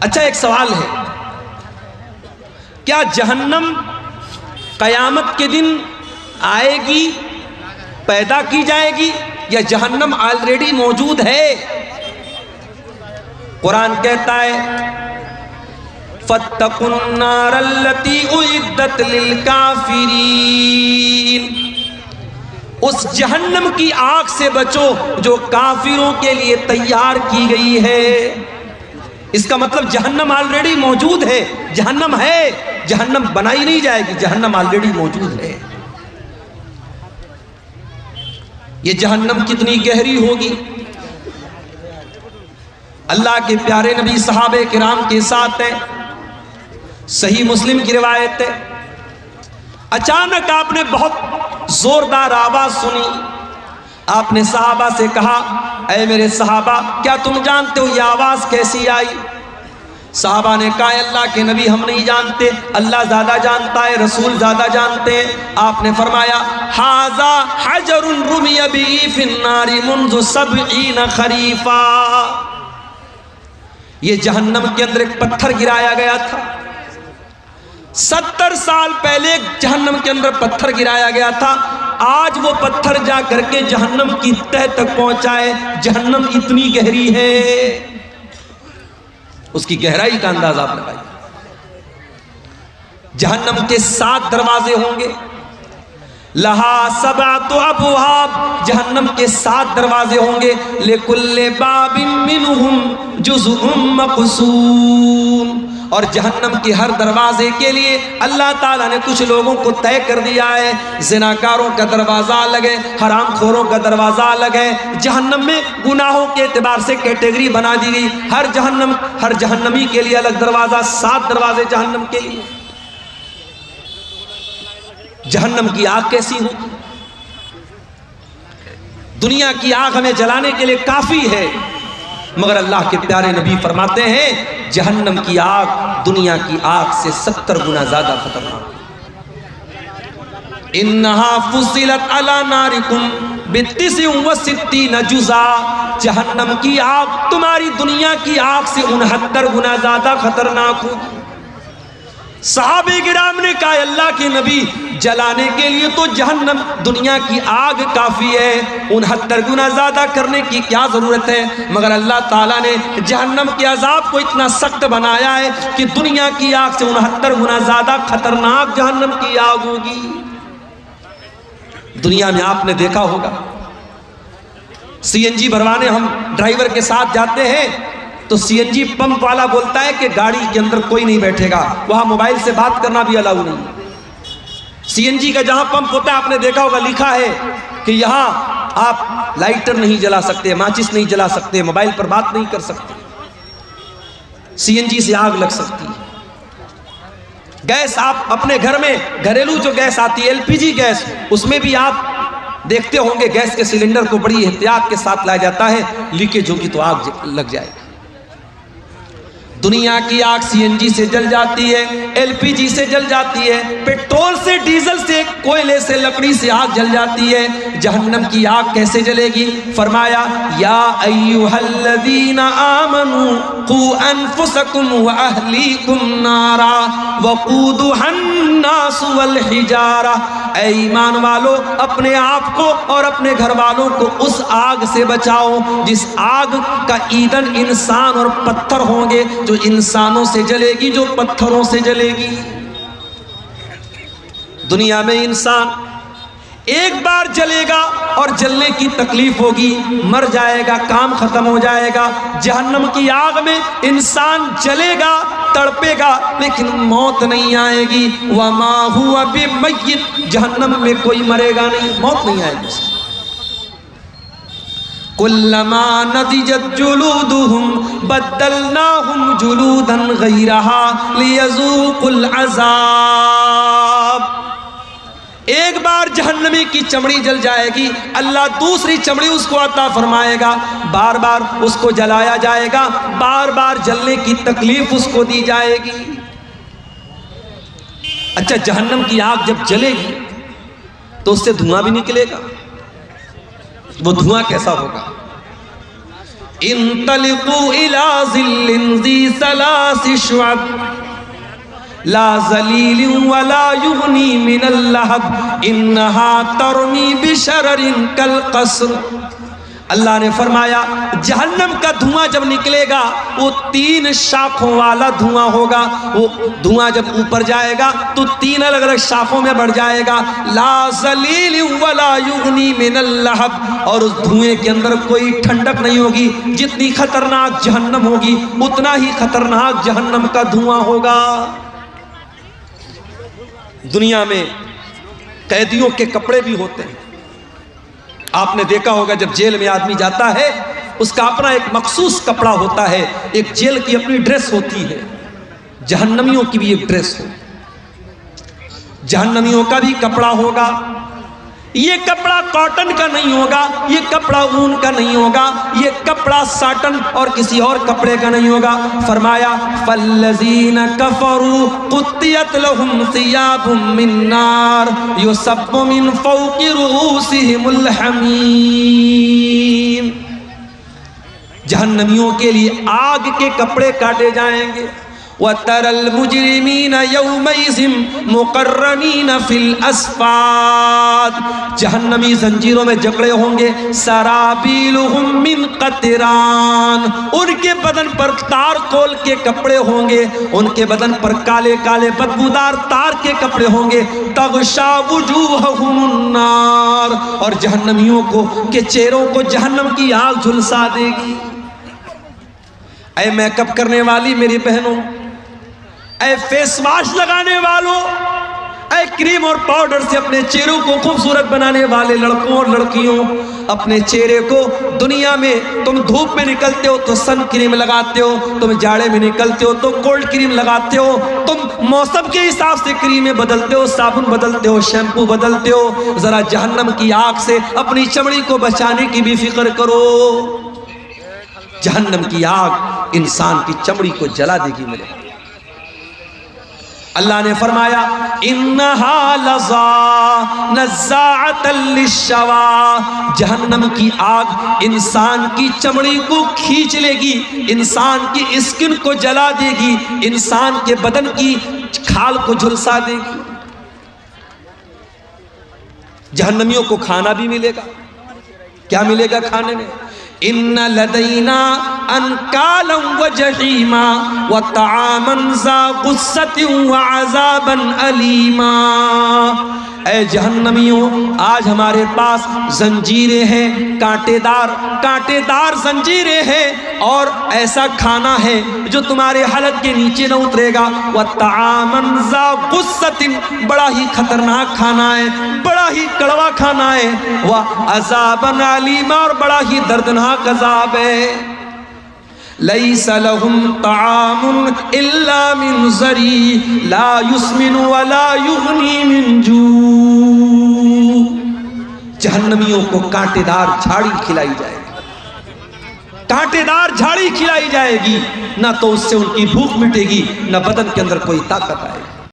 اچھا ایک سوال ہے، کیا جہنم قیامت کے دن آئے گی، پیدا کی جائے گی، یا جہنم آلریڈی موجود ہے؟ قرآن کہتا ہے فَاتَّقُوا النَّارَ الَّتِي أُعِدَّتْ لِلْكَافِرِينَ، اس جہنم کی آگ سے بچو جو کافروں کے لیے تیار کی گئی ہے۔ اس کا مطلب جہنم آلریڈی موجود ہے، جہنم ہے، جہنم بنائی نہیں جائے گی، جہنم آلریڈی موجود ہے۔ یہ جہنم کتنی گہری ہوگی؟ اللہ کے پیارے نبی صحابہ کرام کے ساتھ ہے، صحیح مسلم کی روایت ہے، اچانک آپ نے بہت زوردار آواز سنی۔ آپ نے صحابہ سے کہا اے میرے صحابہ کیا تم جانتے ہو یہ آواز کیسی آئی؟ صحابہ نے کہا اللہ کے نبی ہم نہیں جانتے، اللہ زیادہ جانتا ہے، رسول زیادہ جانتے ہیں۔ آپ نے فرمایا ھذا حجر رمی بہ فی النار منذ 70 خریفا، یہ جہنم کے اندر ایک پتھر گرایا گیا تھا، 70 سال پہلے جہنم کے اندر پتھر گرایا گیا تھا، آج وہ پتھر جا کر کے جہنم کی تہہ تک پہنچا ہے۔ جہنم اتنی گہری ہے، اس کی گہرائی کا اندازہ آپ لگائیے۔ جہنم کے 7 دروازے ہوں گے، لہا 7 ابواب، جہنم کے 7 دروازے ہوں گے، لکل باب منہم جزء مقسوم، اور جہنم کے ہر دروازے کے لیے اللہ تعالیٰ نے کچھ لوگوں کو طے کر دیا ہے۔ زناکاروں کا دروازہ الگ ہے، حرام خوروں کا دروازہ الگ ہے۔ جہنم میں گناہوں کے اعتبار سے کیٹیگری بنا دی گئی، ہر جہنمی کے لیے الگ دروازہ، 7 دروازے جہنم کے لیے۔ جہنم کی آگ کیسی ہوگی؟ دنیا کی آگ ہمیں جلانے کے لیے کافی ہے، مگر اللہ کے پیارے نبی فرماتے ہیں جہنم کی آگ دنیا کی آگ سے 70 گنا زیادہ خطرناک۔ انہا فصلت علی نارکم ب69 جزا، جہنم کی آگ تمہاری دنیا کی آگ سے 69 گنا زیادہ خطرناک ہوگی۔ صحابہ کرام نے کہا اللہ کے نبی جلانے کے لیے تو جہنم دنیا کی آگ کافی ہے، 69 گنا زیادہ کرنے کی کیا ضرورت ہے؟ مگر اللہ تعالیٰ نے جہنم کے عذاب کو اتنا سخت بنایا ہے کہ دنیا کی آگ سے 69 گنا زیادہ خطرناک جہنم کی آگ ہوگی۔ دنیا میں آپ نے دیکھا ہوگا سی این جی بھروانے ہم ڈرائیور کے ساتھ جاتے ہیں تو سی این جی پمپ والا بولتا ہے کہ گاڑی کے اندر کوئی نہیں بیٹھے گا، وہاں موبائل سے بات کرنا بھی الاؤ نہیں۔ سی این جی کا جہاں پمپ ہوتا ہے آپ نے دیکھا ہوگا لکھا ہے کہ یہاں آپ لائٹر نہیں جلا سکتے، ماچس نہیں جلا سکتے، موبائل پر بات نہیں کر سکتے، سی این جی سے آگ لگ سکتی ہے۔ گیس آپ اپنے گھر میں گھریلو جو گیس آتی ہے LPG گیس، اس میں بھی آپ دیکھتے ہوں گے گیس کے سلنڈر کو بڑی احتیاط کے ساتھ لایا جاتا ہے، لیکیج ہوگی تو آگ لگ جائے گی۔ دنیا کی آگ سی این جی سے جل جاتی ہے، LPG سے جل جاتی ہے، پیٹرول سے، ڈیزل سے، کوئلے سے، لکڑی سے آگ جل جاتی ہے۔ جہنم کی آگ کیسے جلے گی؟ فرمایا یا ایھا الذین آمنوا قوا انفسکم واہلیکم نارا وقودھا الناس والحجارہ، اے ایمان والو اپنے آپ کو اور اپنے گھر والوں کو اس آگ سے بچاؤ جس آگ کا ایندھن انسان اور پتھر ہوں گے، جو انسانوں سے جلے گی، جو پتھروں سے جلے گی۔ دنیا میں انسان ایک بار جلے گا اور جلنے کی تکلیف ہوگی، مر جائے گا، کام ختم ہو جائے گا۔ جہنم کی آگ میں انسان جلے گا، تڑپے گا، لیکن موت نہیں آئے گی۔ وما ہوا بمیت، جہنم میں کوئی مرے گا نہیں، موت نہیں آئے گی۔ کلما نضجت جلودہم بدلناہم جلودا غیرہا لیذوقوا العذاب، ایک بار جہنمی کی چمڑی جل جائے گی، اللہ دوسری چمڑی اس کو عطا فرمائے گا، بار بار اس کو جلایا جائے گا، بار بار جلنے کی تکلیف اس کو دی جائے گی۔ اچھا جہنم کی آگ جب جلے گی تو اس سے دھواں بھی نکلے گا، وہ دھواں کیسا ہوگا؟ انطلقوا الى ظل ذی ثلاث شعب لا ذلیل ولا یغنی من اللہب انہا ترمی بشرر کالقصر۔ اللہ نے فرمایا جہنم کا دھواں جب نکلے گا وہ 3 شاخوں والا دھواں ہوگا، وہ دھواں جب اوپر جائے گا تو 3 الگ الگ شاخوں میں بڑھ جائے گا، لا ذلیل ولا یغنی من اللہب، اور اس دھوئیں کے اندر کوئی ٹھنڈک نہیں ہوگی۔ جتنی خطرناک جہنم ہوگی اتنا ہی خطرناک جہنم کا دھواں ہوگا۔ دنیا میں قیدیوں کے کپڑے بھی ہوتے ہیں، آپ نے دیکھا ہوگا جب جیل میں آدمی جاتا ہے اس کا اپنا ایک مخصوص کپڑا ہوتا ہے، ایک جیل کی اپنی ڈریس ہوتی ہے، جہنمیوں کی بھی ایک ڈریس ہو، جہنمیوں کا بھی کپڑا ہوگا۔ یہ کپڑا کاٹن کا نہیں ہوگا، یہ کپڑا اون کا نہیں ہوگا، یہ کپڑا ساٹن اور کسی اور کپڑے کا نہیں ہوگا۔ فرمایا فالذین کفروا قطعت لهم ثیاب من نار یصب من فوق رؤوسهم الحمیم۔ جہنمیوں کے لیے آگ کے کپڑے کاٹے جائیں گے۔ وَتَرَى الْمُجْرِمِينَ يَوْمَئِذٍ مُقَرَّنِينَ فِي الْأَصْفَادِ، جہنمی زنجیروں میں جکڑے ہوں گے۔ سَرَابِيلُهُم مِّن قَطِرَانٍ، ان کے بدن پر تار کول کے کپڑے ہوں گے، ان کے بدن پر کالے کالے بدبودار تار کے کپڑے ہوں گے۔ تَغْشَى وُجُوهَهُمُ النَّارُ، اور جہنمیوں کو کے چہروں کو جہنم کی آگ جھلسا دے گی۔ اے میک اپ کرنے والی میری بہنوں، اے فیس واش لگانے والوں، اے کریم اور پاؤڈر سے اپنے چہروں کو خوبصورت بنانے والے لڑکوں اور لڑکیوں، اپنے چہرے کو دنیا میں تم دھوپ میں نکلتے ہو تو سن کریم لگاتے ہو، تم جاڑے میں نکلتے ہو تو کولڈ کریم لگاتے ہو، تم موسم کے حساب سے کریمیں بدلتے ہو، صابن بدلتے ہو، شیمپو بدلتے ہو۔ ذرا جہنم کی آگ سے اپنی چمڑی کو بچانے کی بھی فکر کرو۔ جہنم کی آگ انسان کی چمڑی کو جلا دے گی۔ میرے اللہ نے فرمایا انہا لظا نزاعۃ للشوا، جہنم کی آگ انسان کی چمڑی کو کھینچ لے گی، انسان کی اسکن کو جلا دے گی، انسان کے بدن کی کھال کو جھلسا دے گی۔ جہنمیوں کو کھانا بھی ملے گا۔ کیا ملے گا کھانے میں؟ ان لدینا انکالا وجحیما وطعاما ذا غصۃ وعذابا علیما۔ اے جہنمیوں، آج ہمارے پاس زنجیریں ہیں، کانٹے دار زنجیریں ہیں، اور ایسا کھانا ہے جو تمہارے حلق کے نیچے نہ اترے گا۔ وطعاما ذا غصۃ، بڑا ہی خطرناک کھانا ہے، بڑا ہی کڑوا کھانا ہے۔ وعذابا علیما، اور بڑا ہی دردناک عذاب ہے۔ لیس لهم طعام الا من ضریع لا یسمن ولا یغنی من جوع۔ جہنمیوں کو کانٹے دار جھاڑی کھلائی جائے گی، کانٹے دار جھاڑی کھلائی جائے گی، نہ تو اس سے ان کی بھوک مٹے گی، نہ بدن کے اندر کوئی طاقت آئے گی۔